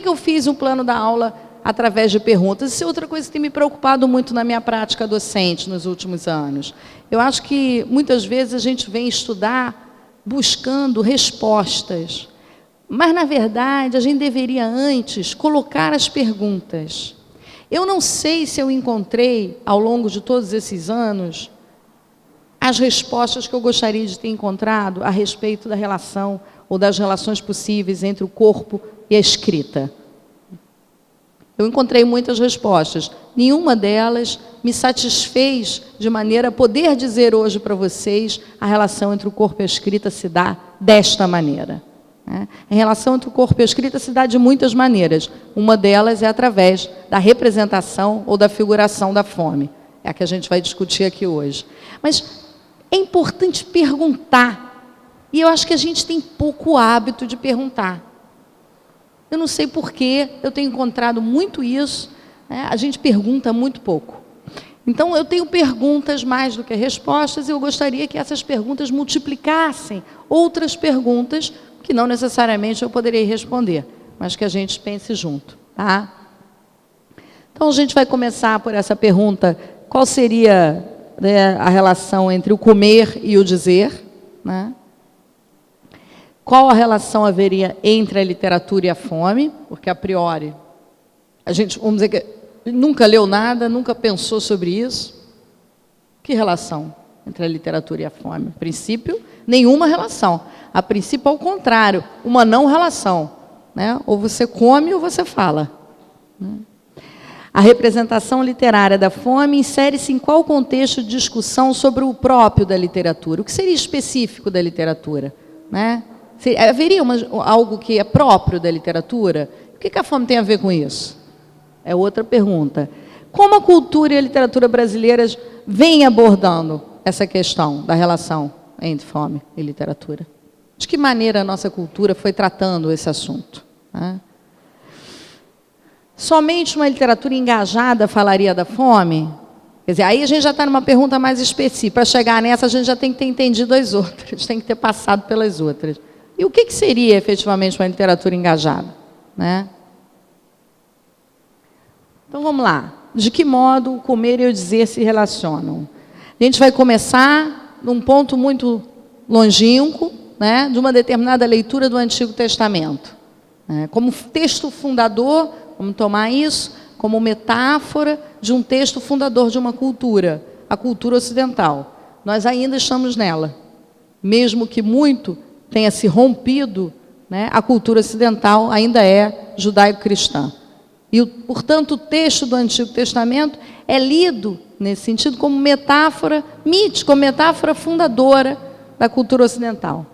que eu fiz um plano da aula através de perguntas? Isso é outra coisa que tem me preocupado muito na minha prática docente nos últimos anos. Eu acho que, muitas vezes, a gente vem estudar buscando respostas, mas, na verdade, a gente deveria, antes, colocar as perguntas. Eu não sei se eu encontrei, ao longo de todos esses anos, as respostas que eu gostaria de ter encontrado a respeito da relação ou das relações possíveis entre o corpo e a escrita. Eu encontrei muitas respostas. Nenhuma delas me satisfez de maneira a poder dizer hoje para vocês a relação entre o corpo e a escrita se dá desta maneira. A relação entre o corpo e a escrita se dá de muitas maneiras. Uma delas é através da representação ou da figuração da fome. É a que a gente vai discutir aqui hoje. Mas é importante perguntar. E eu acho que a gente tem pouco hábito de perguntar. Eu não sei porquê, eu tenho encontrado muito isso, né? A gente pergunta muito pouco. Então, eu tenho perguntas mais do que respostas, e eu gostaria que essas perguntas multiplicassem outras perguntas, que não necessariamente eu poderia responder, mas que a gente pense junto, tá? Então, a gente vai começar por essa pergunta: qual seria, né, a relação entre o comer e o dizer, né? Qual a relação haveria entre a literatura e a fome? Porque, a priori, a gente, vamos dizer que nunca leu nada, nunca pensou sobre isso. Que relação entre a literatura e a fome? A princípio, nenhuma relação. A princípio, ao contrário, uma não relação, né? Ou você come ou você fala. A representação literária da fome insere-se em qual contexto de discussão sobre o próprio da literatura? O que seria específico da literatura, né? Haveria algo que é próprio da literatura? O que a fome tem a ver com isso? É outra pergunta. Como a cultura e a literatura brasileiras vêm abordando essa questão da relação entre fome e literatura? De que maneira a nossa cultura foi tratando esse assunto, né? Somente uma literatura engajada falaria da fome? Quer dizer, aí a gente já está numa pergunta mais específica. Para chegar nessa, a gente já tem que ter entendido as outras, tem que ter passado pelas outras. E o que seria, efetivamente, uma literatura engajada, né? Então, vamos lá. De que modo o comer e o dizer se relacionam? A gente vai começar num ponto muito longínquo, né, de uma determinada leitura do Antigo Testamento, né? Como texto fundador, vamos tomar isso como metáfora de um texto fundador de uma cultura, a cultura ocidental. Nós ainda estamos nela. Mesmo que muito tenha se rompido, né, a cultura ocidental ainda é judaico-cristã. E, portanto, o texto do Antigo Testamento é lido, nesse sentido, como metáfora mítica, como metáfora fundadora da cultura ocidental.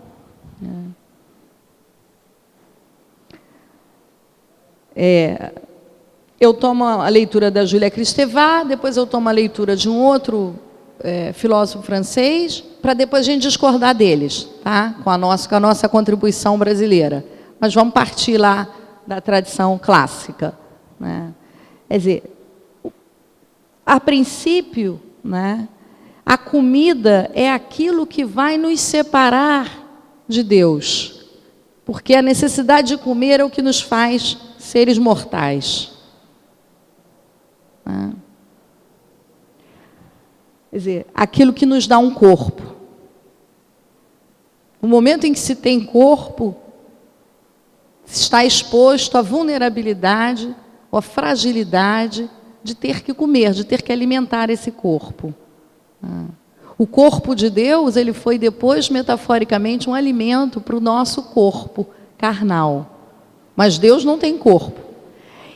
Eu tomo a leitura da Julia Kristeva, depois eu tomo a leitura de um outro filósofo francês, para depois a gente discordar deles, tá? Com a nossa contribuição brasileira. Mas vamos partir lá da tradição clássica, né? Quer dizer, a princípio, né, a comida é aquilo que vai nos separar de Deus, porque a necessidade de comer é o que nos faz seres mortais, né? Quer dizer, aquilo que nos dá um corpo. No momento em que se tem corpo, se está exposto à vulnerabilidade ou à fragilidade de ter que comer, de ter que alimentar esse corpo. O corpo de Deus, ele foi depois, metaforicamente, um alimento para o nosso corpo carnal. Mas Deus não tem corpo.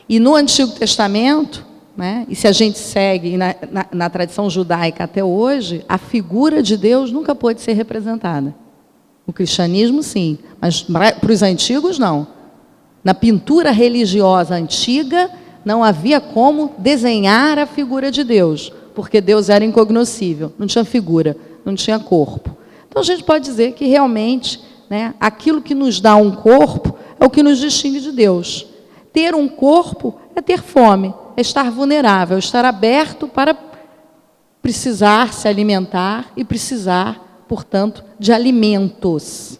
E no Antigo Testamento, né, e se a gente segue na tradição judaica até hoje, a figura de Deus nunca pôde ser representada. O cristianismo, sim, mas para os antigos, não. Na pintura religiosa antiga, não havia como desenhar a figura de Deus, porque Deus era incognoscível, não tinha figura, não tinha corpo. Então, a gente pode dizer que, realmente, né, aquilo que nos dá um corpo é o que nos distingue de Deus. Ter um corpo é ter fome, é estar vulnerável, estar aberto para precisar se alimentar e precisar, portanto, de alimentos.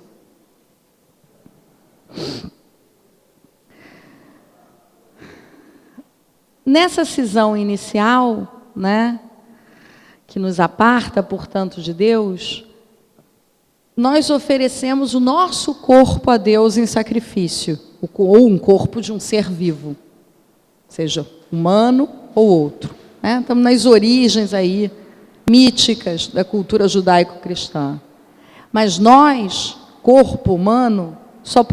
nessa cisão inicial, né, que nos aparta, portanto, de Deus, nós oferecemos o nosso corpo a Deus em sacrifício, ou um corpo de um ser vivo, seja humano ou outro, né? Estamos nas origens aí, míticas da cultura judaico-cristã. Mas nós, corpo humano, só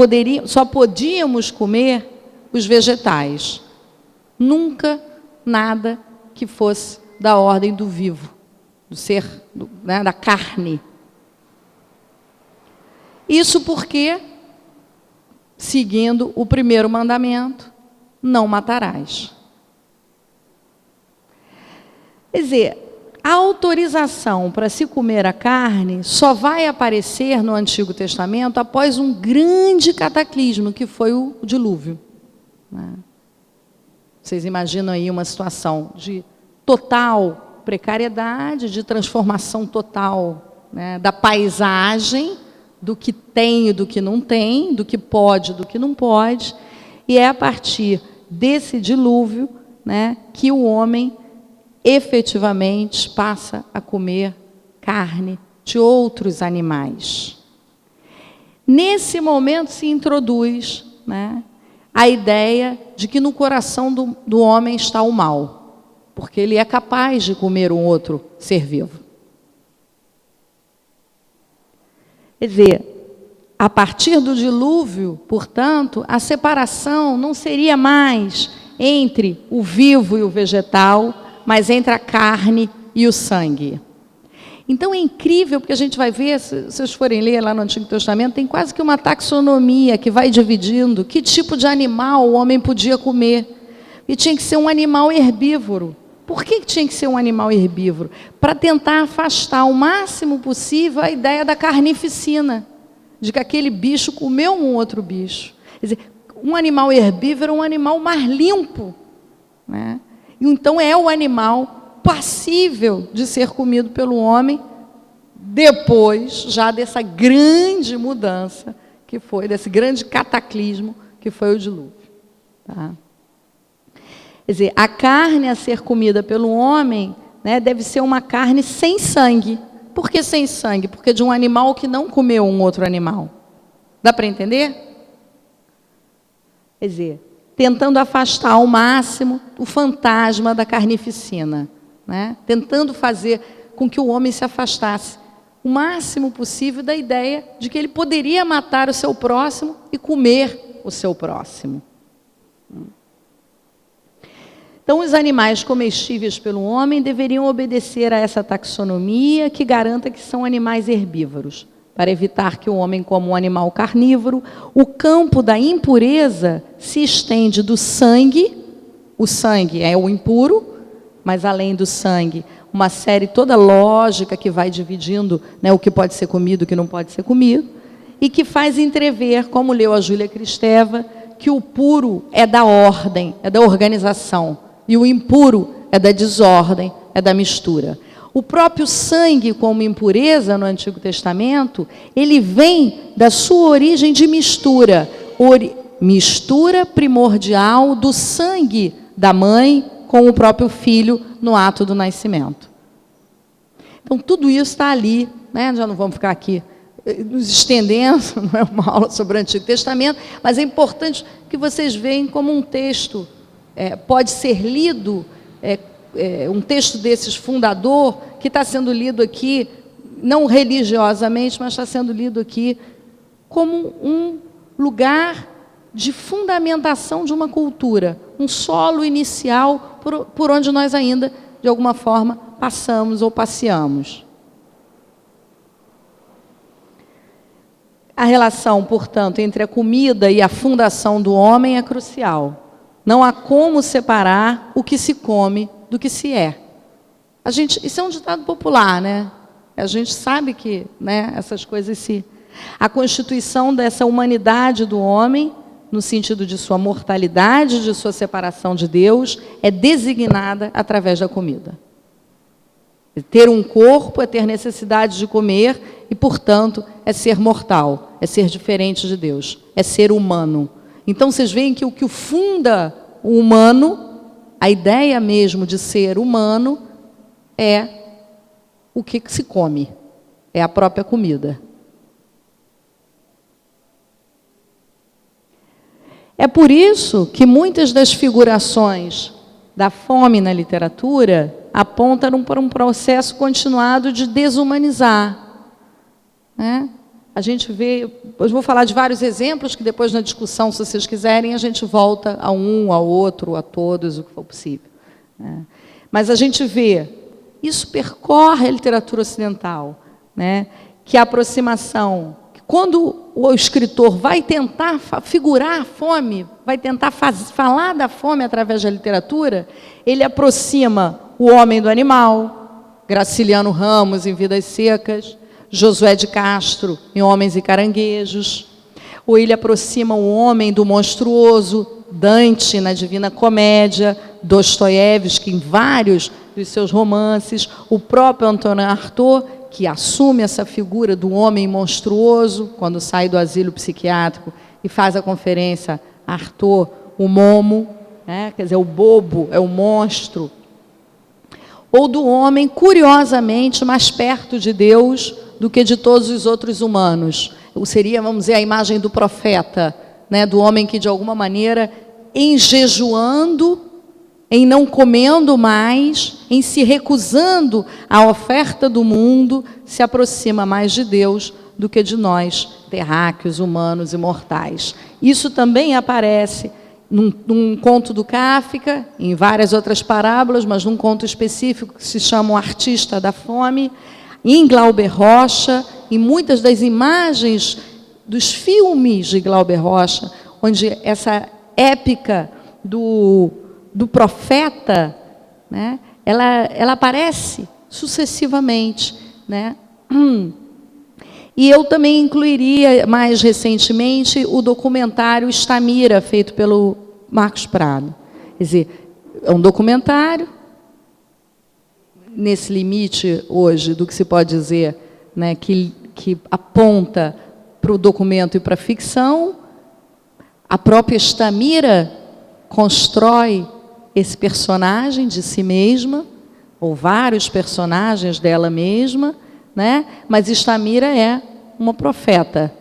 podíamos comer os vegetais. Nunca nada que fosse da ordem do vivo, do ser, né, da carne. Isso porque, seguindo o primeiro mandamento, não matarás. Quer dizer, a autorização para se comer a carne só vai aparecer no Antigo Testamento após um grande cataclismo, que foi o dilúvio, né? Vocês imaginam aí uma situação de total precariedade, de transformação total, né, da paisagem, do que tem e do que não tem, do que pode e do que não pode. E é a partir desse dilúvio, né, que o homem efetivamente passa a comer carne de outros animais. Nesse momento se introduz, né, a ideia de que no coração do homem está o mal, porque ele é capaz de comer um outro ser vivo. Quer dizer, a partir do dilúvio, portanto, a separação não seria mais entre o vivo e o vegetal, mas entre a carne e o sangue. Então é incrível, porque a gente vai ver, se vocês forem ler lá no Antigo Testamento, tem quase que uma taxonomia que vai dividindo que tipo de animal o homem podia comer. E tinha que ser um animal herbívoro. Por que tinha que ser um animal herbívoro? Para tentar afastar o máximo possível a ideia da carnificina, de que aquele bicho comeu um outro bicho. Quer dizer, um animal herbívoro é um animal mais limpo, né? Então é o animal passível de ser comido pelo homem, depois já dessa grande mudança, que foi, desse grande cataclismo, que foi o dilúvio. Tá? Quer dizer, a carne a ser comida pelo homem, né, deve ser uma carne sem sangue. Por que sem sangue? Porque de um animal que não comeu um outro animal. Dá para entender? Quer dizer, tentando afastar ao máximo o fantasma da carnificina, né? Tentando fazer com que o homem se afastasse o máximo possível da ideia de que ele poderia matar o seu próximo e comer o seu próximo. Então, os animais comestíveis pelo homem deveriam obedecer a essa taxonomia que garanta que são animais herbívoros. Para evitar que o homem coma um animal carnívoro, o campo da impureza se estende do sangue, o sangue é o impuro, mas além do sangue, uma série toda lógica que vai dividindo, né, o que pode ser comido e o que não pode ser comido, e que faz entrever, como leu a Júlia Kristeva, que o puro é da ordem, é da organização, e o impuro é da desordem, é da mistura. O próprio sangue, como impureza no Antigo Testamento, ele vem da sua origem de mistura, mistura primordial do sangue da mãe com o próprio filho no ato do nascimento. Então, tudo isso está ali, né? Já não vamos ficar aqui nos estendendo, não é uma aula sobre o Antigo Testamento, mas é importante que vocês vejam como um texto pode ser lido, um texto desses fundador, que está sendo lido aqui, não religiosamente, mas está sendo lido aqui como um lugar de fundamentação de uma cultura, um solo inicial por onde nós ainda, de alguma forma, passamos ou passeamos. A relação, portanto, entre a comida e a fundação do homem é crucial. Não há como separar o que se come do que se é. Isso é um ditado popular, né? A gente sabe que, né, essas coisas a constituição dessa humanidade do homem, no sentido de sua mortalidade, de sua separação de Deus, é designada através da comida. Ter um corpo é ter necessidade de comer e, portanto, é ser mortal, é ser diferente de Deus, é ser humano. Então, vocês veem que o que funda o humano, A ideia mesmo de ser humano é o que se come, é a própria comida. É por isso que muitas das figurações da fome na literatura apontam para um processo continuado de desumanizar, né? A gente vê, eu vou falar de vários exemplos, que depois na discussão, se vocês quiserem, a gente volta a um, ao outro, a todos, o que for possível, né? Mas a gente vê, isso percorre a literatura ocidental, né? Que a aproximação, quando o escritor vai tentar figurar a fome, vai tentar falar da fome através da literatura, ele aproxima o homem do animal, Graciliano Ramos em Vidas Secas, Josué de Castro em Homens e Caranguejos, ou ele aproxima o homem do monstruoso, Dante na Divina Comédia, Dostoiévski em vários dos seus romances, o próprio Antonin Artaud, que assume essa figura do homem monstruoso, quando sai do asilo psiquiátrico e faz a conferência Artaud, o Momo, né? Quer dizer, o bobo é o monstro, ou do homem, curiosamente, mais perto de Deus do que de todos os outros humanos. Seria, vamos dizer, a imagem do profeta, né? Do homem que, de alguma maneira, em jejuando, em não comendo mais, em se recusando à oferta do mundo, se aproxima mais de Deus do que de nós, terráqueos, humanos e mortais. Isso também aparece num conto do Kafka, em várias outras parábolas, mas num conto específico que se chama O Artista da Fome, em Glauber Rocha, em muitas das imagens dos filmes de Glauber Rocha, onde essa épica do profeta, né, ela aparece sucessivamente, né? E eu também incluiria, mais recentemente, o documentário Estamira, feito pelo Marcos Prado. Quer dizer, é um documentário, nesse limite hoje do que se pode dizer, né, que aponta para o documento e para a ficção. A própria Estamira constrói esse personagem de si mesma, ou vários personagens dela mesma, né? Mas Estamira é uma profeta,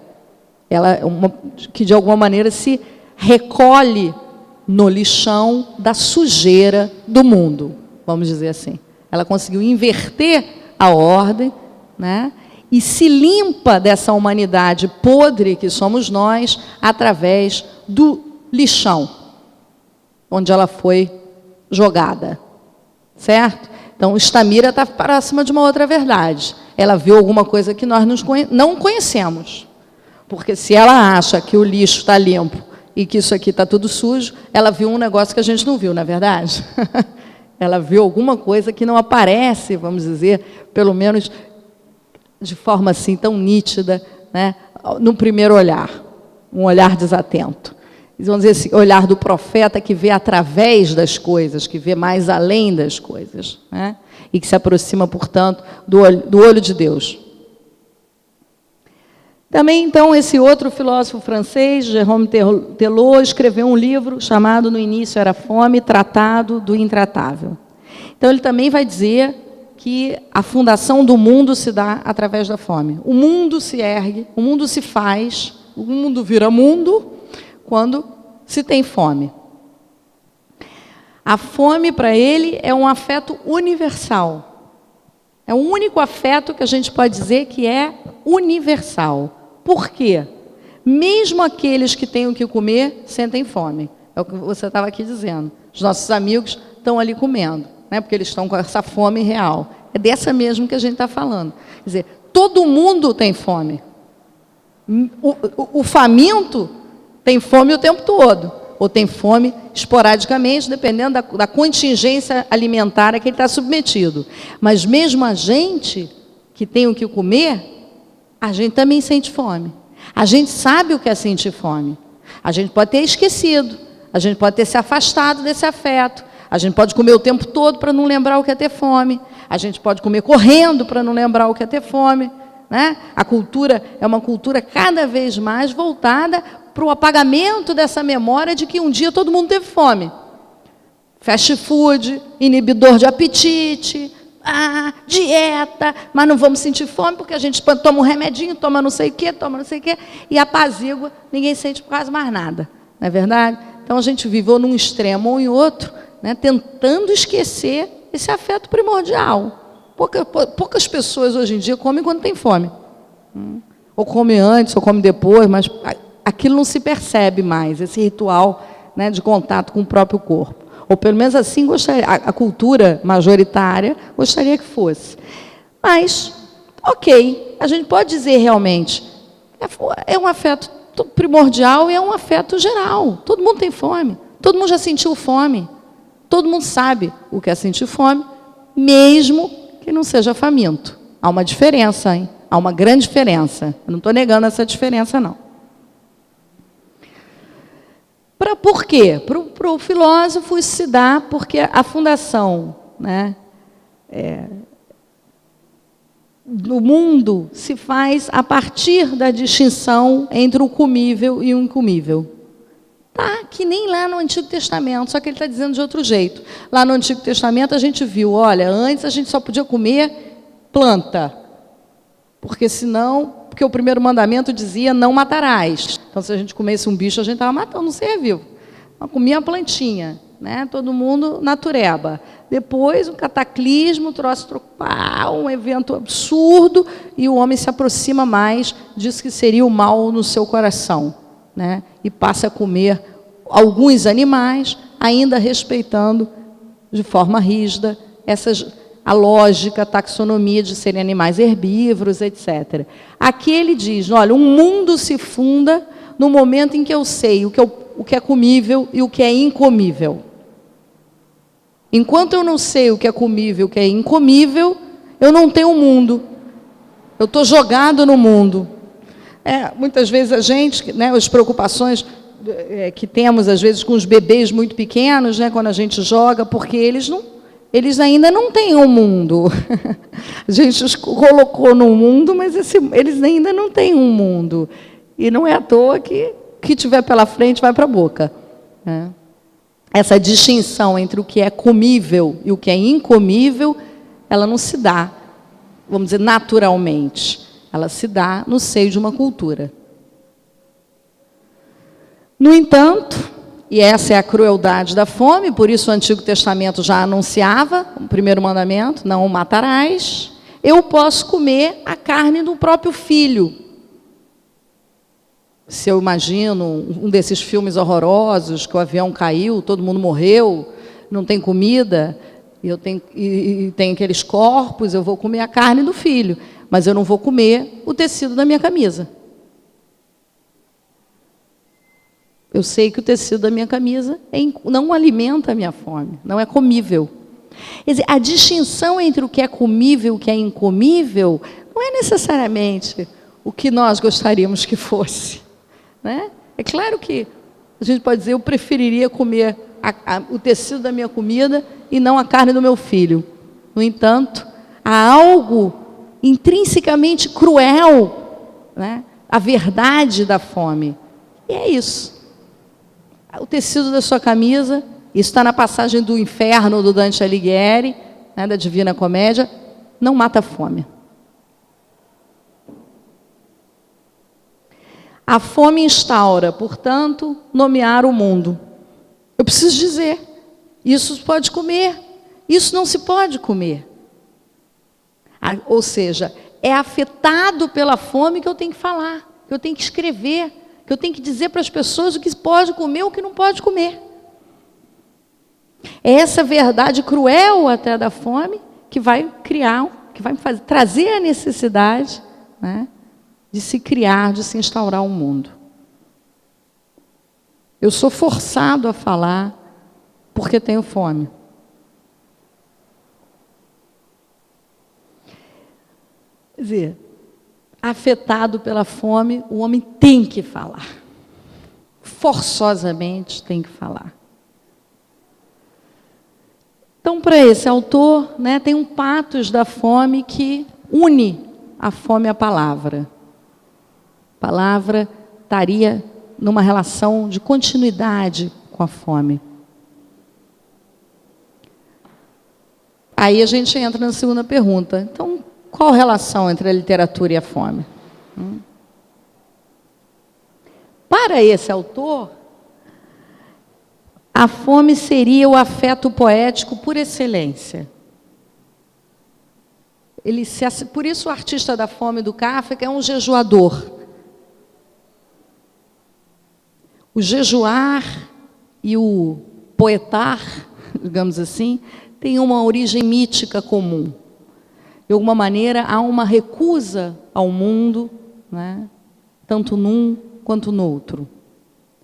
ela é que de alguma maneira se recolhe no lixão da sujeira do mundo, vamos dizer assim. Ela conseguiu inverter a ordem, né? E se limpa dessa humanidade podre que somos nós através do lixão, onde ela foi jogada, certo? Então, Estamira está próxima de uma outra verdade. Ela viu alguma coisa que nós não conhecemos. Porque se ela acha que o lixo está limpo e que isso aqui está tudo sujo, ela viu um negócio que a gente não viu, não é verdade? Ela viu alguma coisa que não aparece, vamos dizer, pelo menos de forma assim tão nítida, né, no primeiro olhar, um olhar desatento. Vamos dizer, esse olhar do profeta que vê através das coisas, que vê mais além das coisas, né? E que se aproxima, portanto, do olho de Deus. Também, então, esse outro filósofo francês, Jérôme Thelot, escreveu um livro chamado No Início Era Fome, Tratado do Intratável. Então, ele também vai dizer que a fundação do mundo se dá através da fome. O mundo se ergue, o mundo se faz, o mundo vira mundo quando se tem fome. A fome, para ele, é um afeto universal. É o único afeto que a gente pode dizer que é universal. Por quê? Mesmo aqueles que têm o que comer, sentem fome. É o que você estava aqui dizendo. Os nossos amigos estão ali comendo, né? Porque eles estão com essa fome real. É dessa mesmo que a gente está falando. Quer dizer, todo mundo tem fome. O faminto tem fome o tempo todo, ou tem fome esporadicamente, dependendo da contingência alimentar a que ele está submetido. Mas mesmo a gente que tem o que comer, a gente também sente fome. A gente sabe o que é sentir fome. A gente pode ter esquecido, a gente pode ter se afastado desse afeto, a gente pode comer o tempo todo para não lembrar o que é ter fome, a gente pode comer correndo para não lembrar o que é ter fome, né? A cultura é uma cultura cada vez mais voltada para o apagamento dessa memória de que um dia todo mundo teve fome. Fast food, inibidor de apetite, dieta, mas não vamos sentir fome porque a gente toma um remedinho, toma não sei o quê, e apazigua, ninguém sente quase mais nada, não é verdade? Então a gente vive ou num extremo ou em outro, né, tentando esquecer esse afeto primordial. Poucas pessoas hoje em dia comem quando tem fome. Ou come antes, ou come depois, mas aquilo não se percebe mais, esse ritual, né, de contato com o próprio corpo. Ou pelo menos assim gostaria, a cultura majoritária gostaria que fosse. Mas, ok, a gente pode dizer realmente, é um afeto primordial e é um afeto geral. Todo mundo tem fome, todo mundo já sentiu fome, todo mundo sabe o que é sentir fome, mesmo que não seja faminto. Há uma diferença, hein? Há uma grande diferença. Eu não estou negando essa diferença, não. Por quê? Para o filósofo isso se dá porque a fundação, né, do mundo se faz a partir da distinção entre o comível e o incomível. Tá, que nem lá no Antigo Testamento, só que ele está dizendo de outro jeito. Lá no Antigo Testamento a gente viu, olha, antes a gente só podia comer planta, porque o primeiro mandamento dizia não matarás. Então, se a gente comesse um bicho, a gente estava matando um ser vivo. Então, comia a plantinha, né? Todo mundo natureba. Depois, um cataclismo, um evento absurdo, e o homem se aproxima mais disso que seria o mal no seu coração, né? E passa a comer alguns animais, ainda respeitando de forma rígida a lógica, a taxonomia de serem animais herbívoros, etc. Aqui ele diz, olha, um mundo se funda no momento em que eu sei o que é comível e o que é incomível. Enquanto eu não sei o que é comível e o que é incomível, eu não tenho um mundo. Eu estou jogado no mundo. Muitas vezes a gente, né, as preocupações que temos, às vezes, com os bebês muito pequenos, né, quando a gente joga, porque eles ainda não têm um mundo. A gente os colocou no mundo, mas eles ainda não têm um mundo. E não é à toa que tiver pela frente vai para a boca. Né? Essa distinção entre o que é comível e o que é incomível, ela não se dá, vamos dizer, naturalmente. Ela se dá no seio de uma cultura. No entanto, e essa é a crueldade da fome, por isso o Antigo Testamento já anunciava o primeiro mandamento, não o matarás, eu posso comer a carne do próprio filho. Se eu imagino um desses filmes horrorosos, que o avião caiu, todo mundo morreu, não tem comida, e tem aqueles corpos, eu vou comer a carne do filho, mas eu não vou comer o tecido da minha camisa. Eu sei que o tecido da minha camisa não alimenta a minha fome, não é comível. Quer dizer, a distinção entre o que é comível e o que é incomível não é necessariamente o que nós gostaríamos que fosse. Né? É claro que a gente pode dizer, eu preferiria comer o tecido da minha comida e não a carne do meu filho. No entanto, há algo intrinsecamente cruel, né? A verdade da fome. E é isso. O tecido da sua camisa, isso está na passagem do Inferno do Dante Alighieri, né, da Divina Comédia, não mata a fome. A fome instaura, portanto, nomear o mundo. Eu preciso dizer, isso se pode comer, isso não se pode comer. Ou seja, é afetado pela fome que eu tenho que falar, que eu tenho que escrever, que eu tenho que dizer para as pessoas o que pode comer e o que não pode comer. É essa verdade cruel até da fome que vai trazer a necessidade, né, de se criar, de se instaurar um mundo. Eu sou forçado a falar porque tenho fome. Quer dizer, afetado pela fome, o homem tem que falar. Forçosamente tem que falar. Então, para esse autor, né, tem um patos da fome que une a fome à palavra. A palavra estaria numa relação de continuidade com a fome. Aí a gente entra na segunda pergunta. Então, qual a relação entre a literatura e a fome? Para esse autor, a fome seria o afeto poético por excelência. Por isso o artista da fome do Kafka é um jejuador. O jejuar e o poetar, digamos assim, têm uma origem mítica comum. De alguma maneira, há uma recusa ao mundo, né, tanto num quanto no outro.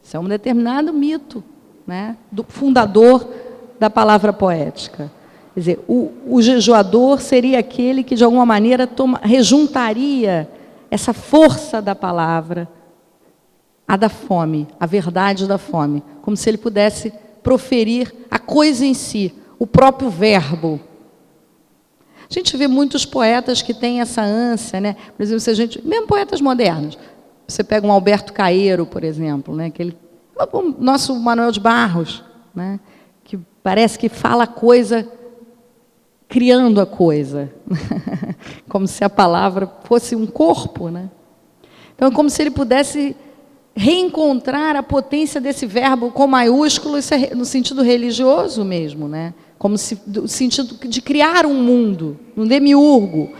Isso é um determinado mito, né, do fundador da palavra poética. Quer dizer, o jejuador seria aquele que, de alguma maneira, rejuntaria essa força da palavra à da fome, a verdade da fome, como se ele pudesse proferir a coisa em si, o próprio verbo. A gente vê muitos poetas que têm essa ânsia, né? Por exemplo, se a gente, mesmo poetas modernos, você pega um Alberto Caeiro, por exemplo, né? O nosso Manuel de Barros, né? Que parece que fala a coisa criando a coisa, como se a palavra fosse um corpo, né? Então, é como se ele pudesse reencontrar a potência desse verbo com maiúsculo, isso é no sentido religioso mesmo, né? Como se, no sentido de criar um mundo, um demiurgo.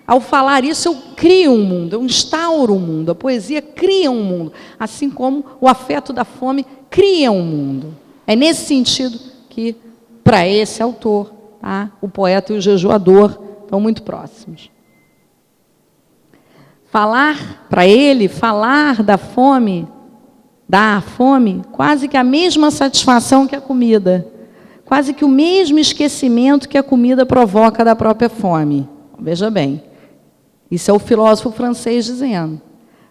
Ao falar isso, eu crio um mundo, eu instauro um mundo. A poesia cria um mundo, assim como o afeto da fome cria um mundo. É nesse sentido que, para esse autor, tá, o poeta e o jejuador estão muito próximos. Para ele, falar da fome, dá à fome quase que a mesma satisfação que a comida, quase que o mesmo esquecimento que a comida provoca da própria fome. Veja bem, isso é o filósofo francês dizendo.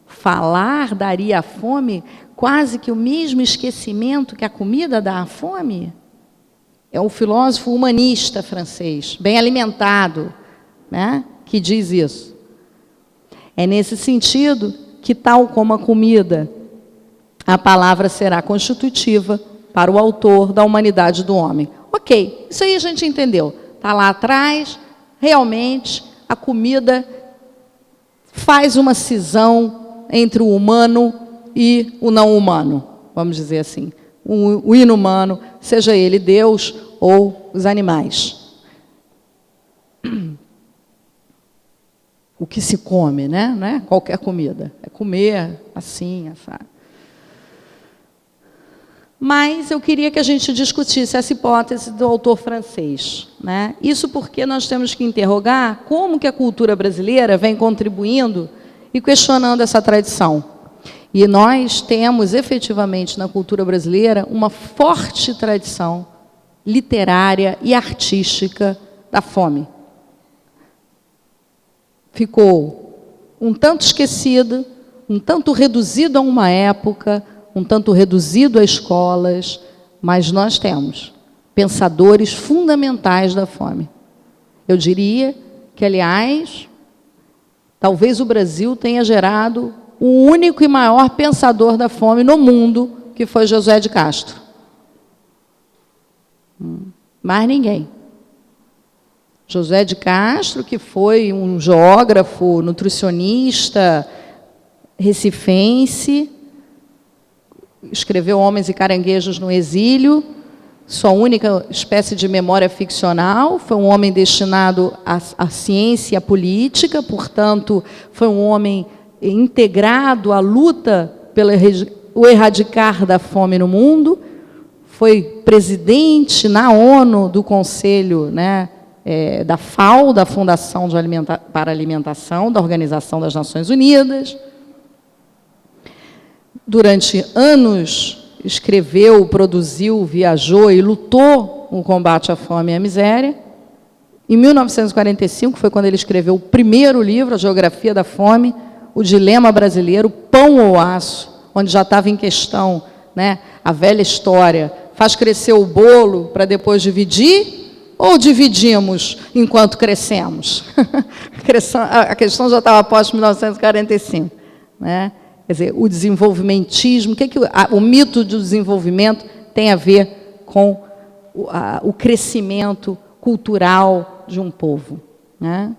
Falar daria à fome quase que o mesmo esquecimento que a comida dá à fome. É um filósofo humanista francês, bem alimentado, né, que diz isso. É nesse sentido que, tal como a comida, a palavra será constitutiva para o autor da humanidade do homem. Ok, isso aí a gente entendeu. Está lá atrás, realmente, a comida faz uma cisão entre o humano e o não humano, vamos dizer assim. O inumano, seja ele Deus ou os animais. O que se come, né? Não é qualquer comida. É comer assim, sabe? Mas eu queria que a gente discutisse essa hipótese do autor francês, né? Isso porque nós temos que interrogar como que a cultura brasileira vem contribuindo e questionando essa tradição. E nós temos, efetivamente, na cultura brasileira, uma forte tradição literária e artística da fome. Ficou um tanto esquecido, um tanto reduzido a uma época, um tanto reduzido a escolas, mas nós temos pensadores fundamentais da fome. Eu diria que, aliás, talvez o Brasil tenha gerado o único e maior pensador da fome no mundo, que foi José de Castro. Mais ninguém. José de Castro, que foi um geógrafo, nutricionista, recifense, escreveu Homens e Caranguejos no Exílio, sua única espécie de memória ficcional, foi um homem destinado à ciência e à política, portanto, foi um homem integrado à luta pelo erradicar da fome no mundo, foi presidente na ONU do Conselho, né, da FAO, da Fundação para a Alimentação, da Organização das Nações Unidas. Durante anos, escreveu, produziu, viajou e lutou no combate à fome e à miséria. Em 1945, foi quando ele escreveu o primeiro livro, A Geografia da Fome, O Dilema Brasileiro, Pão ou Aço, onde já estava em questão, né, a velha história, faz crescer o bolo para depois dividir, ou dividimos enquanto crescemos? A questão já estava posta em 1945. Né? Quer dizer, o desenvolvimentismo, o mito do desenvolvimento tem a ver com o crescimento cultural, de um povo, né?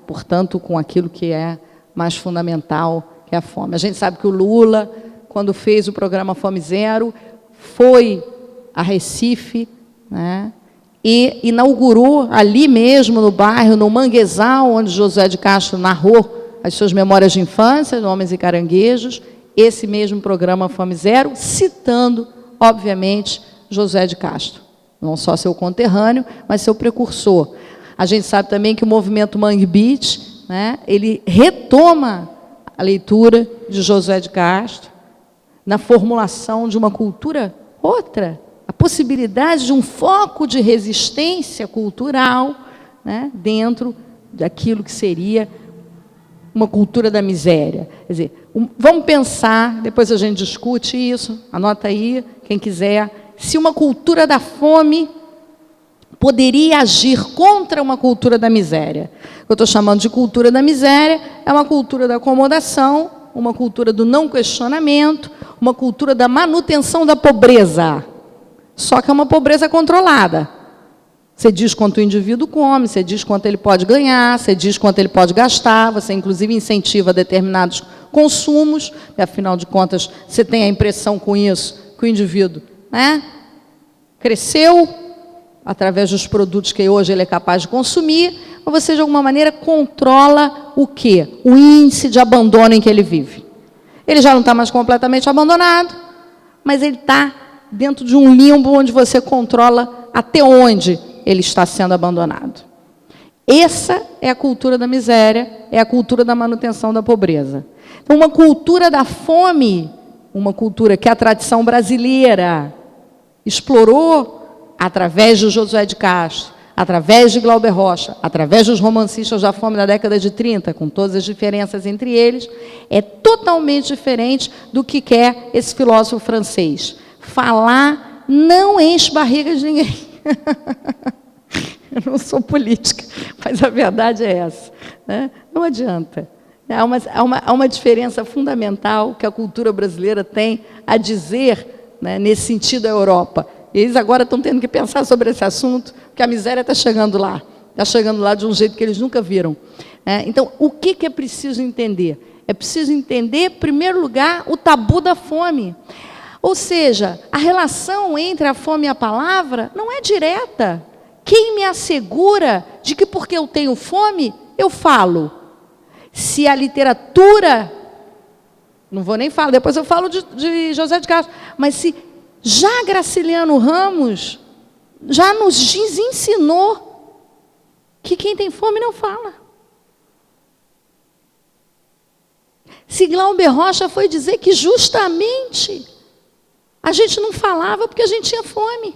Portanto, com aquilo que é mais fundamental, que é a fome. A gente sabe que o Lula, quando fez o programa Fome Zero, foi a Recife, né? E inaugurou ali mesmo, no bairro, no Manguezal, onde José de Castro narrou as suas memórias de infância, Homens e Caranguejos, esse mesmo programa Fome Zero, citando, obviamente, José de Castro. Não só seu conterrâneo, mas seu precursor. A gente sabe também que o movimento Mangue Beat, né, ele retoma a leitura de José de Castro na formulação de uma cultura outra, a possibilidade de um foco de resistência cultural, né, dentro daquilo que seria uma cultura da miséria. Quer dizer, vamos pensar, depois a gente discute isso, anota aí, quem quiser, se uma cultura da fome poderia agir contra uma cultura da miséria. O que eu estou chamando de cultura da miséria é uma cultura da acomodação, uma cultura do não questionamento, uma cultura da manutenção da pobreza. Só que é uma pobreza controlada. Você diz quanto o indivíduo come, você diz quanto ele pode ganhar, você diz quanto ele pode gastar, você inclusive incentiva determinados consumos, e afinal de contas você tem a impressão com isso que o indivíduo, né, cresceu através dos produtos que hoje ele é capaz de consumir, mas você de alguma maneira controla o quê? O índice de abandono em que ele vive. Ele já não está mais completamente abandonado, mas ele está dentro de um limbo onde você controla até onde ele está sendo abandonado. Essa é a cultura da miséria, é a cultura da manutenção da pobreza. Então, uma cultura da fome, uma cultura que a tradição brasileira explorou através de José de Castro, através de Glauber Rocha, através dos romancistas da fome da década de 30, com todas as diferenças entre eles, é totalmente diferente do que quer esse filósofo francês. Falar não enche barriga de ninguém. Eu não sou política, mas a verdade é essa, né? Não adianta. Há uma diferença fundamental que a cultura brasileira tem a dizer, né, nesse sentido, a Europa. E eles agora estão tendo que pensar sobre esse assunto, porque a miséria está chegando lá de um jeito que eles nunca viram. Então, o que é preciso entender? É preciso entender, em primeiro lugar, o tabu da fome. Ou seja, a relação entre a fome e a palavra não é direta. Quem me assegura de que porque eu tenho fome, eu falo? Se a literatura, não vou nem falar, depois eu falo de José de Castro, mas se já Graciliano Ramos já nos ensinou que quem tem fome não fala. Se Glauber Rocha foi dizer que justamente a gente não falava porque a gente tinha fome.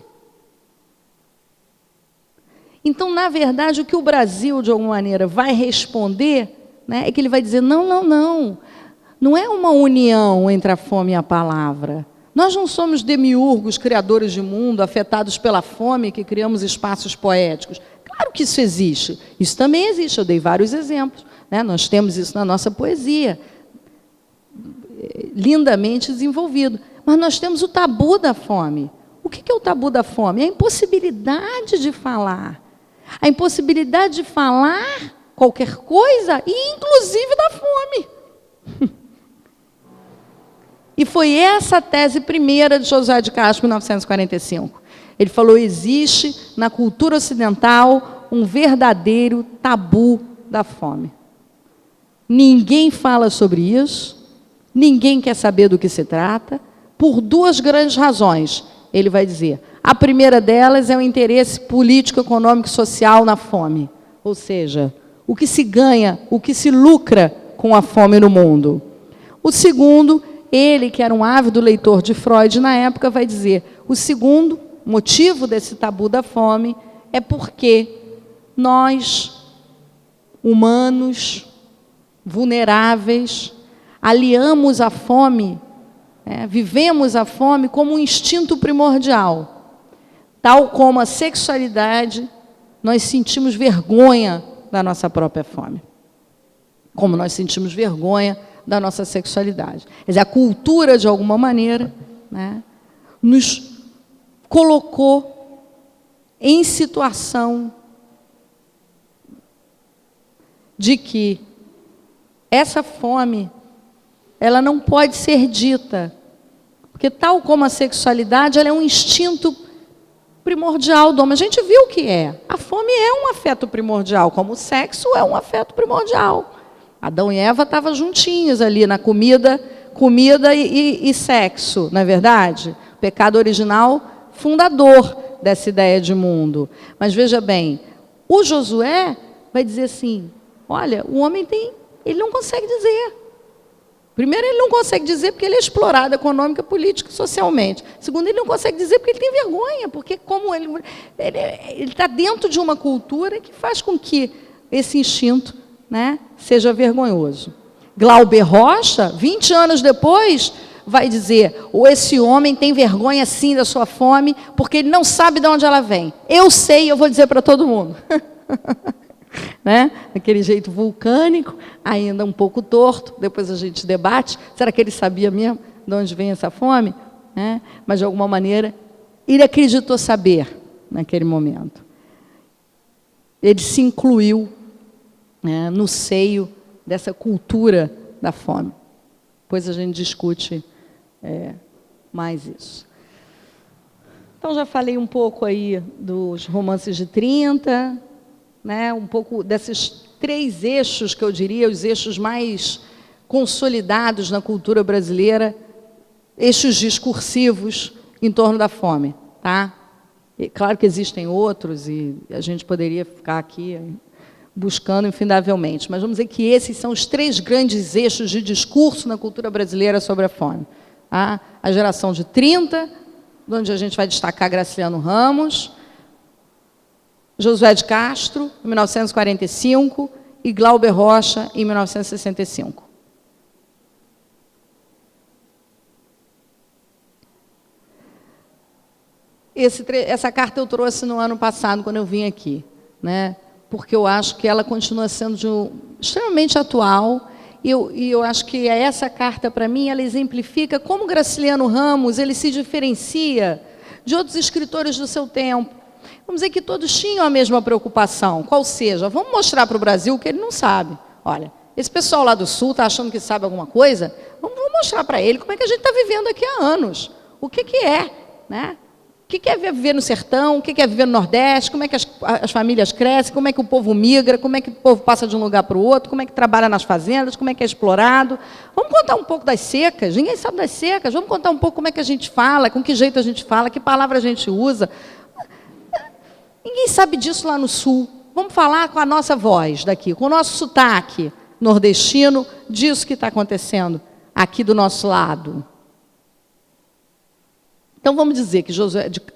Então, na verdade, o que o Brasil, de alguma maneira, vai responder, né, é que ele vai dizer, não é uma união entre a fome e a palavra. Nós não somos demiurgos, criadores de mundo, afetados pela fome, que criamos espaços poéticos. Claro que isso existe. Isso também existe, eu dei vários exemplos, né? Nós temos isso na nossa poesia, lindamente desenvolvido. Mas nós temos o tabu da fome. O que é o tabu da fome? É a impossibilidade de falar. A impossibilidade de falar qualquer coisa, inclusive da fome. E foi essa a tese primeira de José de Castro, em 1945. Ele falou, existe na cultura ocidental um verdadeiro tabu da fome. Ninguém fala sobre isso, ninguém quer saber do que se trata, por duas grandes razões, ele vai dizer. A primeira delas é o interesse político, econômico e social na fome. Ou seja, o que se ganha, o que se lucra com a fome no mundo. O segundo, ele, que era um ávido leitor de Freud na época, vai dizer, o segundo motivo desse tabu da fome é porque nós, humanos, vulneráveis, aliamos a fome, vivemos a fome como um instinto primordial. Tal como a sexualidade, nós sentimos vergonha da nossa própria fome. Como nós sentimos vergonha da nossa sexualidade. Quer dizer, a cultura, de alguma maneira, né, nos colocou em situação de que essa fome, ela não pode ser dita, porque tal como a sexualidade, ela é um instinto primordial do homem. A gente viu o que é. A fome é um afeto primordial, como o sexo é um afeto primordial. Adão e Eva estavam juntinhos ali na comida e sexo, não é verdade? O pecado original, fundador dessa ideia de mundo. Mas veja bem, o Josué vai dizer assim, olha, o homem ele não consegue dizer. Primeiro, ele não consegue dizer porque ele é explorado econômica, política e socialmente. Segundo, ele não consegue dizer porque ele tem vergonha, porque como ele está dentro de uma cultura que faz com que esse instinto, né, seja vergonhoso. Glauber Rocha, 20 anos depois, vai dizer, ou esse homem tem vergonha sim da sua fome, porque ele não sabe de onde ela vem. Eu sei, eu vou dizer para todo mundo. Né? Daquele jeito vulcânico, ainda um pouco torto, depois a gente debate, será que ele sabia mesmo de onde vem essa fome? Né? Mas, de alguma maneira, ele acreditou saber naquele momento. Ele se incluiu, né, no seio dessa cultura da fome. Depois a gente discute mais isso. Então, já falei um pouco aí dos romances de 30, né, um pouco desses 3 eixos, que eu diria, os eixos mais consolidados na cultura brasileira, eixos discursivos em torno da fome. Tá? E, claro que existem outros, e a gente poderia ficar aqui buscando infindavelmente, mas vamos dizer que esses são os 3 grandes eixos de discurso na cultura brasileira sobre a fome. Tá? A geração de 30, onde a gente vai destacar Graciliano Ramos, Josué de Castro, em 1945, e Glauber Rocha, em 1965. Essa carta eu trouxe no ano passado, quando eu vim aqui, né? Porque eu acho que ela continua sendo extremamente atual, e eu acho que essa carta, para mim, ela exemplifica como Graciliano Ramos ele se diferencia de outros escritores do seu tempo. Vamos dizer que todos tinham a mesma preocupação, qual seja, vamos mostrar para o Brasil que ele não sabe. Olha, esse pessoal lá do Sul está achando que sabe alguma coisa, vamos mostrar para ele como é que a gente está vivendo aqui há anos. O que é, né? O que é viver no sertão, o que é viver no Nordeste, como é que as famílias crescem, como é que o povo migra, como é que o povo passa de um lugar para o outro, como é que trabalha nas fazendas, como é que é explorado. Vamos contar um pouco das secas, ninguém sabe das secas, vamos contar um pouco como é que a gente fala, com que jeito a gente fala, que palavra a gente usa. Ninguém sabe disso lá no Sul. Vamos falar com a nossa voz daqui, com o nosso sotaque nordestino, disso que está acontecendo aqui do nosso lado. Então, vamos dizer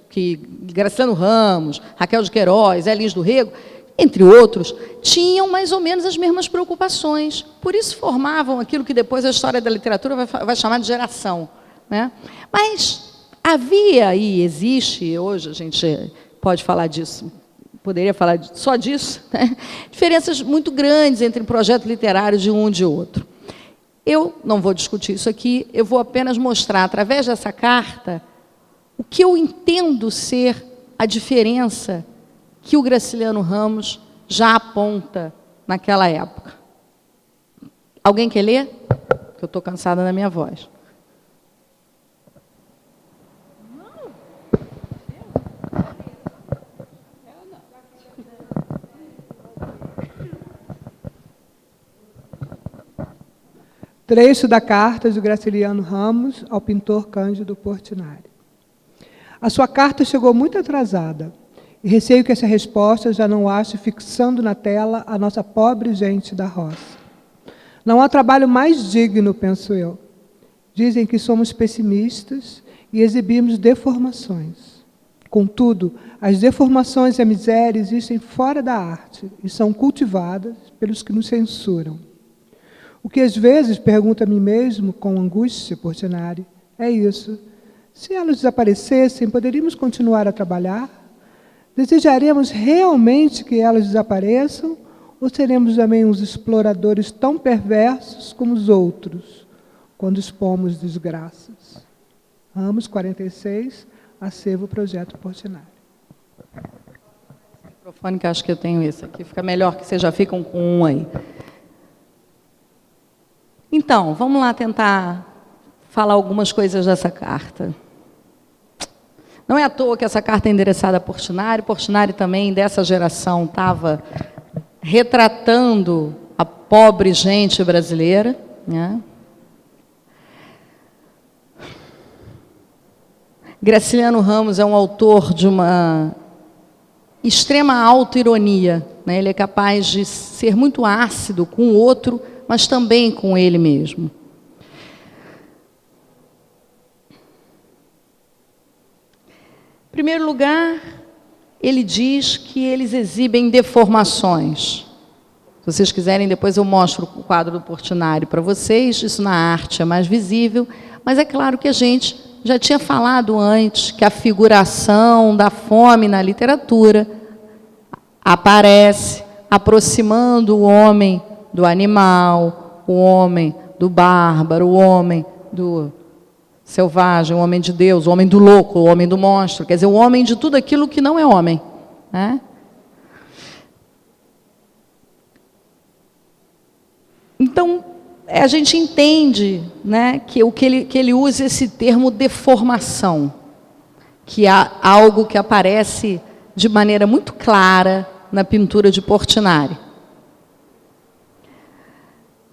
que Graciliano Ramos, Raquel de Queiroz, Lins do Rego, entre outros, tinham mais ou menos as mesmas preocupações. Por isso formavam aquilo que depois a história da literatura vai chamar de geração. Né? Mas havia e existe, hoje a gente pode falar disso, poderia falar só disso, né? Diferenças muito grandes entre projetos literários de um e de outro. Eu não vou discutir isso aqui, eu vou apenas mostrar, através dessa carta, o que eu entendo ser a diferença que o Graciliano Ramos já aponta naquela época. Alguém quer ler? Porque eu estou cansada da minha voz. 3 da carta de Graciliano Ramos ao pintor Cândido Portinari. A sua carta chegou muito atrasada, e receio que essa resposta já não ache fixando na tela a nossa pobre gente da roça. Não há trabalho mais digno, penso eu. Dizem que somos pessimistas e exibimos deformações. Contudo, as deformações e a miséria existem fora da arte e são cultivadas pelos que nos censuram. O que às vezes pergunto a mim mesmo, com angústia, Portinari, é isso. Se elas desaparecessem, poderíamos continuar a trabalhar? Desejaremos realmente que elas desapareçam? Ou seremos também uns exploradores tão perversos como os outros, quando expomos desgraças? Ramos 46, Acervo Projeto Portinari. microfone, que acho que eu tenho esse aqui. Fica melhor que vocês já ficam com um aí. Então, vamos lá tentar falar algumas coisas dessa carta. Não é à toa que essa carta é endereçada a Portinari. Portinari também, dessa geração, estava retratando a pobre gente brasileira, né? Graciliano Ramos é um autor de uma extrema autoironia, né? Ele é capaz de ser muito ácido com o outro, mas também com ele mesmo. Em primeiro lugar, ele diz que eles exibem deformações. Se vocês quiserem, depois eu mostro o quadro do Portinari para vocês. Isso na arte é mais visível, mas é claro que a gente já tinha falado antes que a figuração da fome na literatura aparece aproximando o homem do animal, o homem do bárbaro, o homem do selvagem, o homem de Deus, o homem do louco, o homem do monstro, quer dizer, o homem de tudo aquilo que não é homem, né? Então, a gente entende, né, que ele usa esse termo deformação, que é algo que aparece de maneira muito clara na pintura de Portinari.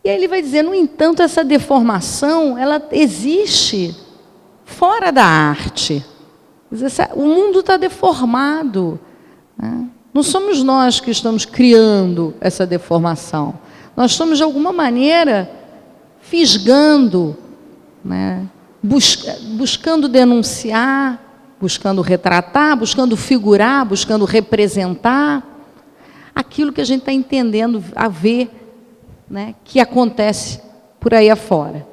E aí ele vai dizer, no entanto, essa deformação, ela existe fora da arte. O mundo está deformado, né? Não somos nós que estamos criando essa deformação. Nós estamos, de alguma maneira, fisgando, né? Buscando denunciar, buscando retratar, buscando figurar, buscando representar aquilo que a gente está entendendo, a ver, né, que acontece por aí afora.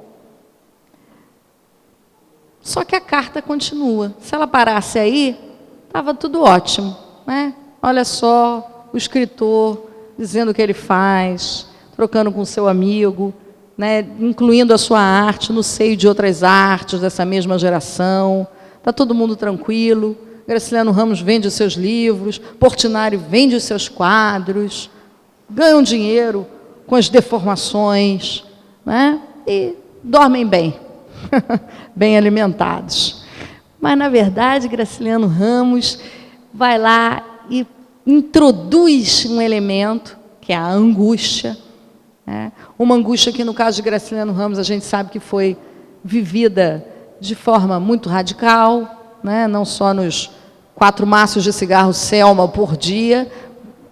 Só que a carta continua. Se ela parasse aí, estava tudo ótimo, né? Olha só, o escritor dizendo o que ele faz, trocando com seu amigo, né, incluindo a sua arte no seio de outras artes dessa mesma geração. Está todo mundo tranquilo. Graciliano Ramos vende os seus livros, Portinari vende os seus quadros, ganham dinheiro com as deformações, né, e dormem bem, bem alimentados. Mas, na verdade, Graciliano Ramos vai lá e introduz um elemento, que é a angústia, né? Uma angústia que, no caso de Graciliano Ramos, a gente sabe que foi vivida de forma muito radical, né? Não só nos 4 maços de cigarro Selma por dia,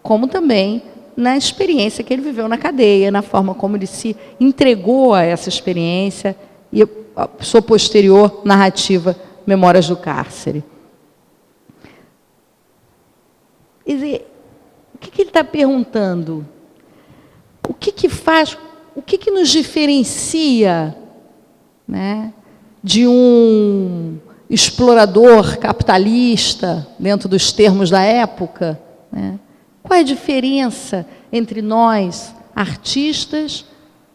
como também na experiência que ele viveu na cadeia, na forma como ele se entregou a essa experiência e a sua posterior narrativa Memórias do Cárcere. Quer dizer, o que ele está perguntando? O que faz, o que nos diferencia, né, de um explorador capitalista, dentro dos termos da época, né? Qual é a diferença entre nós, artistas,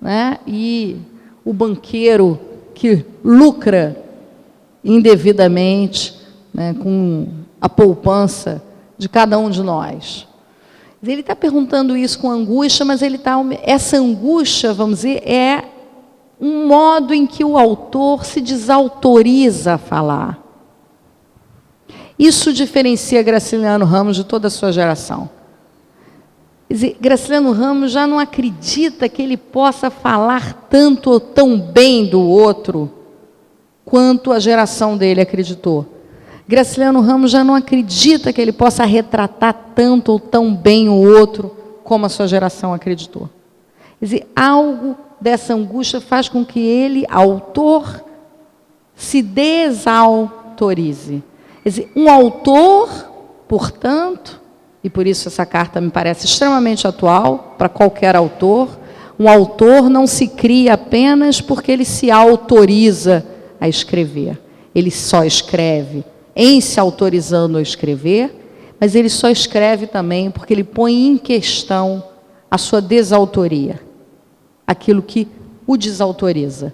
né, e o banqueiro que lucra indevidamente, né, com a poupança de cada um de nós? Ele está perguntando isso com angústia, mas essa angústia, vamos dizer, é um modo em que o autor se desautoriza a falar. Isso diferencia Graciliano Ramos de toda a sua geração. Quer dizer, Graciliano Ramos já não acredita que ele possa falar tanto ou tão bem do outro quanto a geração dele acreditou. Graciliano Ramos já não acredita que ele possa retratar tanto ou tão bem o outro como a sua geração acreditou. Quer dizer, algo dessa angústia faz com que ele, autor, se desautorize. Quer dizer, um autor, portanto, e por isso essa carta me parece extremamente atual para qualquer autor, um autor não se cria apenas porque ele se autoriza a escrever. Ele só escreve em se autorizando a escrever, mas ele só escreve também porque ele põe em questão a sua desautoria, aquilo que o desautoriza.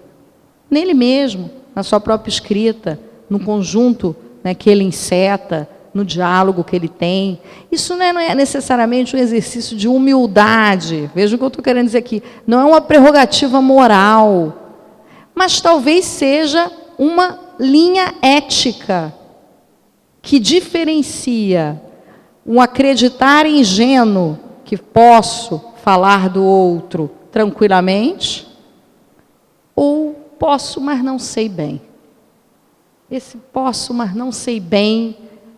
Nele mesmo, na sua própria escrita, no conjunto, né, que ele enceta, no diálogo que ele tem. Isso não é necessariamente um exercício de humildade. Veja o que eu estou querendo dizer aqui. Não é uma prerrogativa moral, mas talvez seja uma linha ética que diferencia um acreditar ingênuo que posso falar do outro tranquilamente, ou posso, mas não sei bem. Esse posso, mas não sei bem,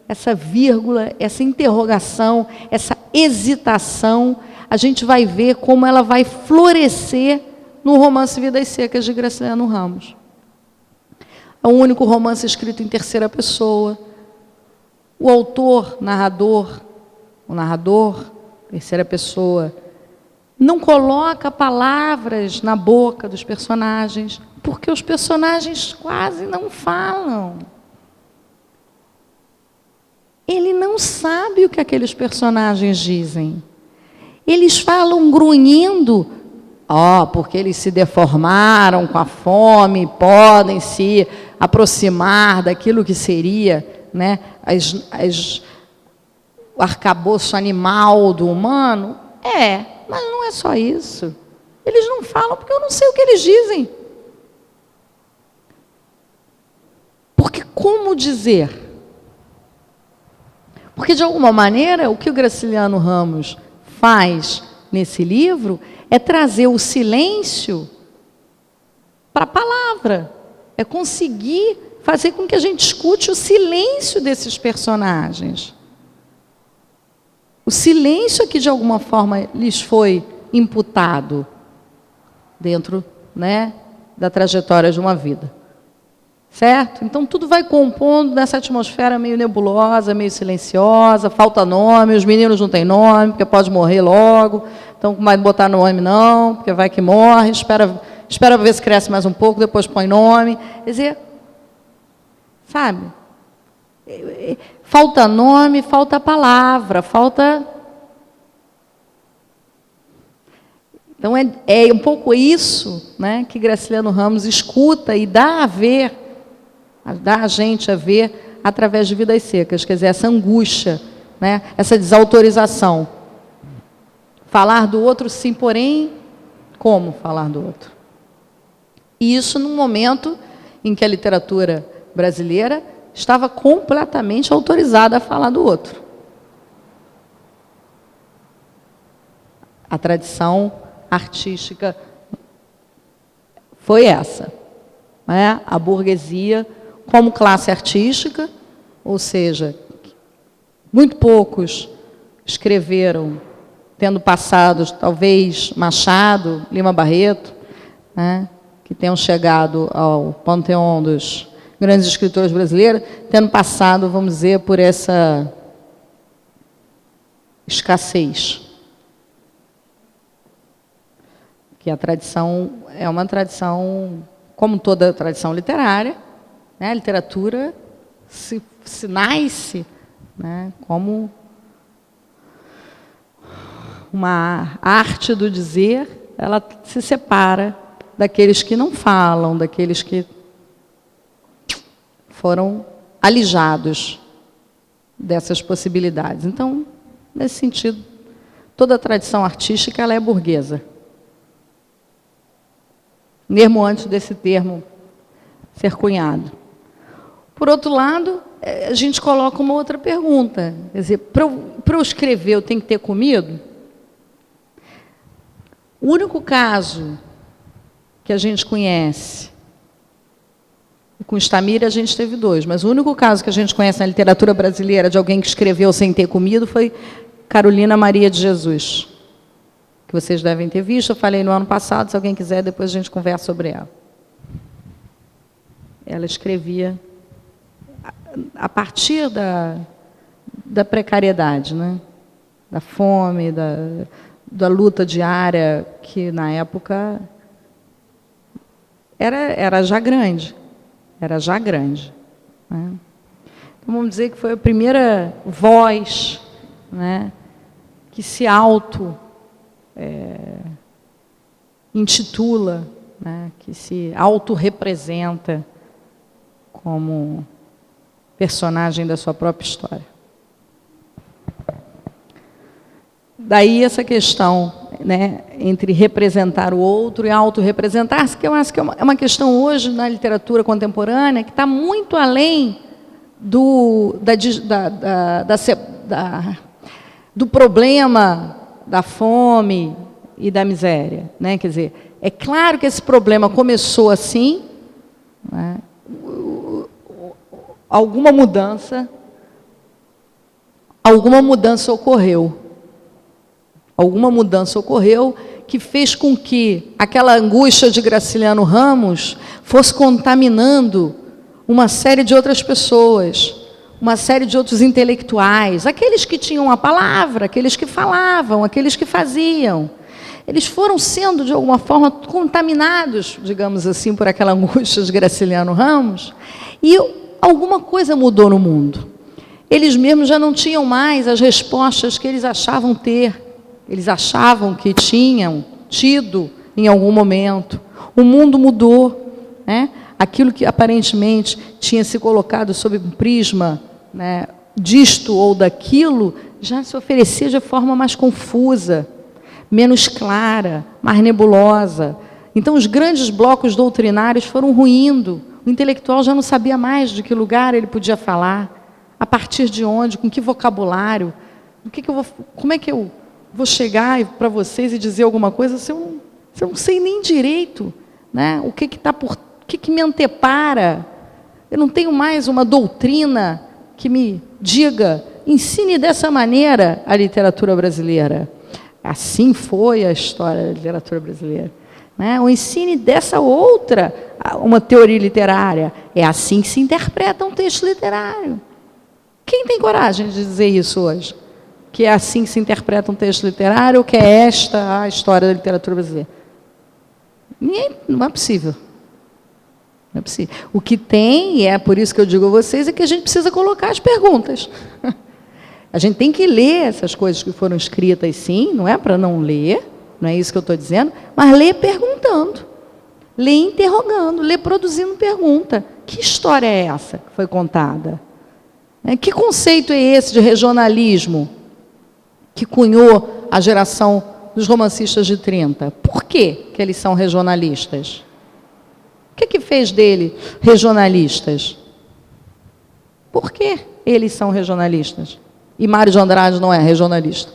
essa vírgula, essa interrogação, essa hesitação, a gente vai ver como ela vai florescer no romance Vidas Secas de Graciliano Ramos. É o único romance escrito em terceira pessoa. O autor, o narrador, terceira pessoa, não coloca palavras na boca dos personagens, porque os personagens quase não falam. Ele não sabe o que aqueles personagens dizem. Eles falam grunhindo, porque eles se deformaram com a fome, podem se aproximar daquilo que seria, né, o arcabouço animal do humano. Mas não é só isso. Eles não falam porque eu não sei o que eles dizem. Porque como dizer? Porque, de alguma maneira, o que o Graciliano Ramos faz nesse livro é trazer o silêncio para a palavra. É conseguir fazer com que a gente escute o silêncio desses personagens. O silêncio que, de alguma forma, lhes foi imputado dentro, né, da trajetória de uma vida. Certo? Então, tudo vai compondo nessa atmosfera meio nebulosa, meio silenciosa, falta nome, os meninos não têm nome, porque pode morrer logo, então não vai botar nome não, porque vai que morre, espera ver se cresce mais um pouco, depois põe nome. Quer dizer, sabe? Falta nome, falta palavra, falta... Então, é um pouco isso, né, que Graciliano Ramos escuta e dá a gente a ver através de Vidas Secas, quer dizer, essa angústia, né, essa desautorização. Falar do outro, sim, porém, como falar do outro? E isso num momento em que a literatura brasileira estava completamente autorizada a falar do outro. A tradição artística foi essa, né? A burguesia como classe artística, ou seja, muito poucos escreveram, tendo passado, talvez, Machado, Lima Barreto, né, que tenham chegado ao panteão dos grandes escritores brasileiros, tendo passado, vamos dizer, por essa escassez. Que a tradição é uma tradição, como toda tradição literária, né, a literatura se nasce, né, como uma arte do dizer, ela se separa daqueles que não falam, daqueles que foram alijados dessas possibilidades. Então, nesse sentido, toda a tradição artística ela é burguesa. Mesmo antes desse termo ser cunhado. Por outro lado, a gente coloca uma outra pergunta. Quer dizer, para eu escrever, eu tenho que ter comido? O único caso que a gente conhece, com Stamir a gente teve 2, mas o único caso que a gente conhece na literatura brasileira de alguém que escreveu sem ter comido foi Carolina Maria de Jesus, que vocês devem ter visto, eu falei no ano passado, se alguém quiser, depois a gente conversa sobre ela. Ela escrevia a partir da precariedade, né? Da fome, da luta diária, que na época era já grande. Era já grande. Né? Então, vamos dizer que foi a primeira voz, né, que se intitula, né, que se autorrepresenta como personagem da sua própria história. Daí essa questão, né, entre representar o outro e autorrepresentar-se, que eu acho que é uma questão hoje na literatura contemporânea que está muito além do problema da fome e da miséria, né? Quer dizer, é claro que esse problema começou assim, né? Alguma mudança ocorreu. Alguma mudança ocorreu que fez com que aquela angústia de Graciliano Ramos fosse contaminando uma série de outras pessoas, uma série de outros intelectuais, aqueles que tinham a palavra, aqueles que falavam, aqueles que faziam. Eles foram sendo, de alguma forma, contaminados, digamos assim, por aquela angústia de Graciliano Ramos, e alguma coisa mudou no mundo. Eles mesmos já não tinham mais as respostas que eles achavam ter. Eles achavam que tinham tido em algum momento. O mundo mudou, né? Aquilo que aparentemente tinha se colocado sob um prisma, né, disto ou daquilo, já se oferecia de forma mais confusa, menos clara, mais nebulosa. Então, os grandes blocos doutrinários foram ruindo. O intelectual já não sabia mais de que lugar ele podia falar, a partir de onde, com que vocabulário, como é que eu vou chegar para vocês e dizer alguma coisa se eu não sei nem direito, né? O que me antepara? Eu não tenho mais uma doutrina que me diga, ensine dessa maneira a literatura brasileira. Assim foi a história da literatura brasileira, né? Ou ensine dessa outra uma teoria literária. É assim que se interpreta um texto literário. Quem tem coragem de dizer isso hoje? Que é assim que se interpreta um texto literário, ou que é esta a história da literatura brasileira? Não é possível. Não é possível. O que tem, e é por isso que eu digo a vocês, é que a gente precisa colocar as perguntas. A gente tem que ler essas coisas que foram escritas, sim, não é para não ler, não é isso que eu estou dizendo, mas ler perguntando, ler interrogando, ler produzindo pergunta. Que história é essa que foi contada? Que conceito é esse de regionalismo que cunhou a geração dos romancistas de 30? Por que eles são regionalistas? O que fez dele regionalistas? Por que eles são regionalistas? E Mário de Andrade não é regionalista.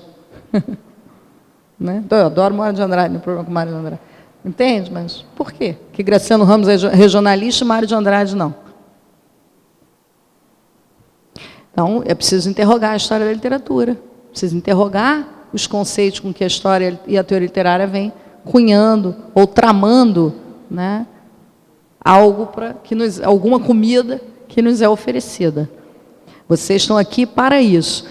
Né? Então, eu adoro Mário de Andrade, não tem problema com Mário de Andrade. Entende? Mas por quê? Que Graciliano Ramos é regionalista e Mário de Andrade não. Então, é preciso interrogar a história da literatura. Precisa interrogar os conceitos com que a história e a teoria literária vêm cunhando ou tramando, né, algo alguma comida que nos é oferecida. Vocês estão aqui para isso.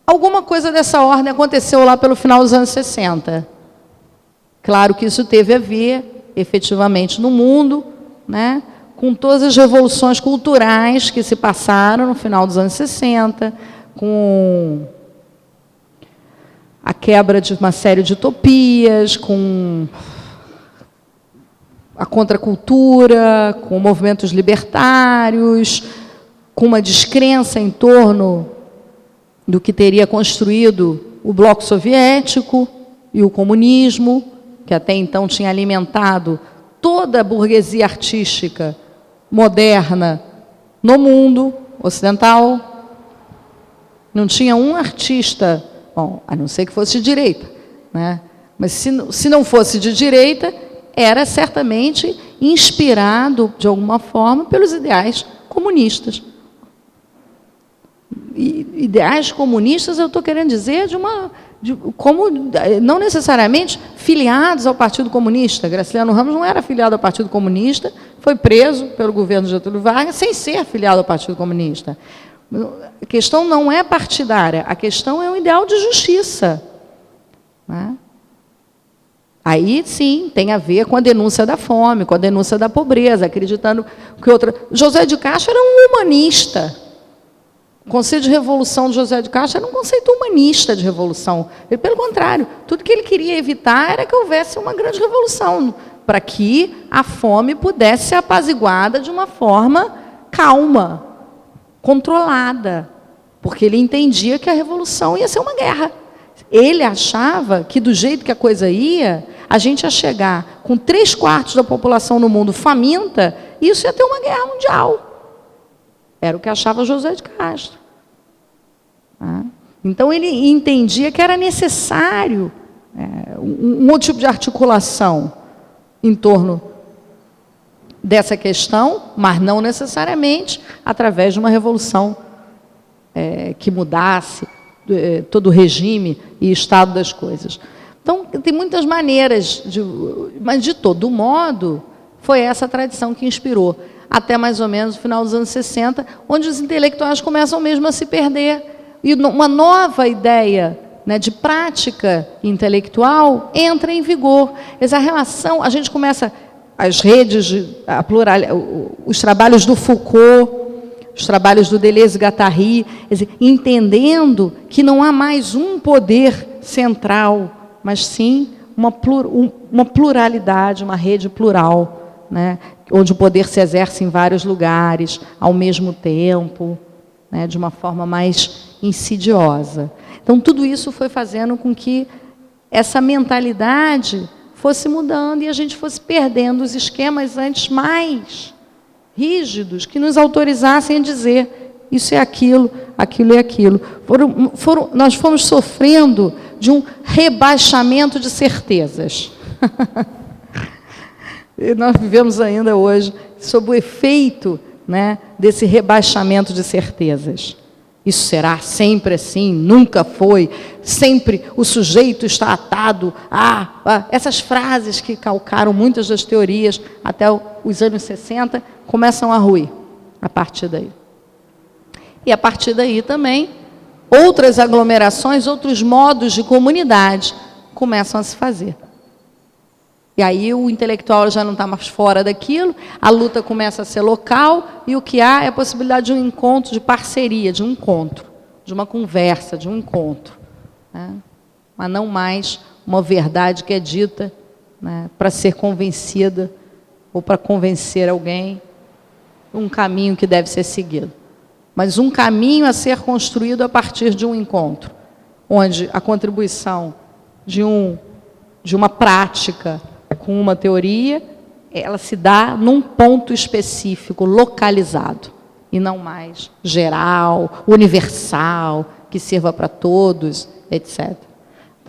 Alguma coisa dessa ordem aconteceu lá pelo final dos anos 60. Claro que isso teve a ver, efetivamente, no mundo, né, com todas as revoluções culturais que se passaram no final dos anos 60, com a quebra de uma série de utopias, com a contracultura, com movimentos libertários, com uma descrença em torno do que teria construído o bloco soviético e o comunismo, que até então tinha alimentado toda a burguesia artística moderna no mundo ocidental. Não tinha um artista, bom, a não ser que fosse de direita, né? Mas se não fosse de direita, era certamente inspirado, de alguma forma, pelos ideais comunistas. E ideais comunistas, eu estou querendo dizer, como não necessariamente filiados ao Partido Comunista. Graciliano Ramos não era filiado ao Partido Comunista, foi preso pelo governo de Getúlio Vargas sem ser filiado ao Partido Comunista. A questão não é partidária, a questão é um ideal de justiça, né? Aí, sim, tem a ver com a denúncia da fome, com a denúncia da pobreza, acreditando que outra... José de Castro era um humanista. O conceito de revolução de José de Castro era um conceito humanista de revolução. Ele, pelo contrário, tudo que ele queria evitar era que houvesse uma grande revolução, para que a fome pudesse ser apaziguada de uma forma calma, controlada, porque ele entendia que a revolução ia ser uma guerra. Ele achava que, do jeito que a coisa ia, a gente ia chegar com 3/4 da população no mundo faminta, e isso ia ter uma guerra mundial. Era o que achava José de Castro. Então, ele entendia que era necessário um outro tipo de articulação em torno dessa questão, mas não necessariamente através de uma revolução que mudasse todo o regime e estado das coisas. Então, tem muitas maneiras, mas, de todo modo, foi essa tradição que inspirou, até mais ou menos o final dos anos 60, onde os intelectuais começam mesmo a se perder, e uma nova ideia, né, de prática intelectual entra em vigor. Essa relação, a gente começa, as redes, os trabalhos do Foucault, os trabalhos do Deleuze-Guattari, entendendo que não há mais um poder central, mas sim uma pluralidade, uma rede plural, né, onde o poder se exerce em vários lugares, ao mesmo tempo, né, de uma forma mais insidiosa. Então, tudo isso foi fazendo com que essa mentalidade fosse mudando e a gente fosse perdendo os esquemas antes mais rígidos que nos autorizassem a dizer isso é aquilo, aquilo é aquilo. Nós fomos sofrendo de um rebaixamento de certezas. E nós vivemos ainda hoje sob o efeito, né, desse rebaixamento de certezas. Isso será sempre assim, nunca foi, sempre o sujeito está atado a essas frases que calcaram muitas das teorias até os anos 60, começam a ruir a partir daí. E a partir daí também, outras aglomerações, outros modos de comunidade começam a se fazer. E aí o intelectual já não está mais fora daquilo, a luta começa a ser local, e o que há é a possibilidade de um encontro, de parceria, de um encontro, de uma conversa, de um encontro, né? Mas não mais uma verdade que é dita, né, para ser convencida ou para convencer alguém, um caminho que deve ser seguido. Mas um caminho a ser construído a partir de um encontro, onde a contribuição de uma prática com uma teoria, ela se dá num ponto específico, localizado, e não mais geral, universal, que sirva para todos, etc.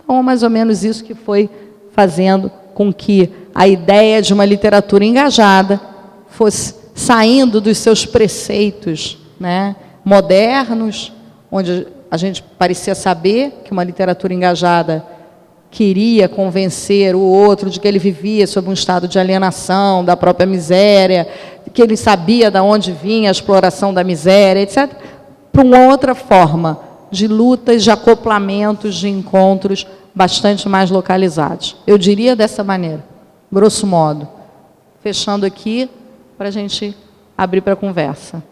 Então, é mais ou menos isso que foi fazendo com que a ideia de uma literatura engajada fosse saindo dos seus preceitos, né, modernos, onde a gente parecia saber que uma literatura engajada queria convencer o outro de que ele vivia sob um estado de alienação, da própria miséria, que ele sabia de onde vinha a exploração da miséria, etc., para uma outra forma de lutas, de acoplamentos, de encontros bastante mais localizados. Eu diria dessa maneira, grosso modo. Fechando aqui, para a gente abrir para a conversa.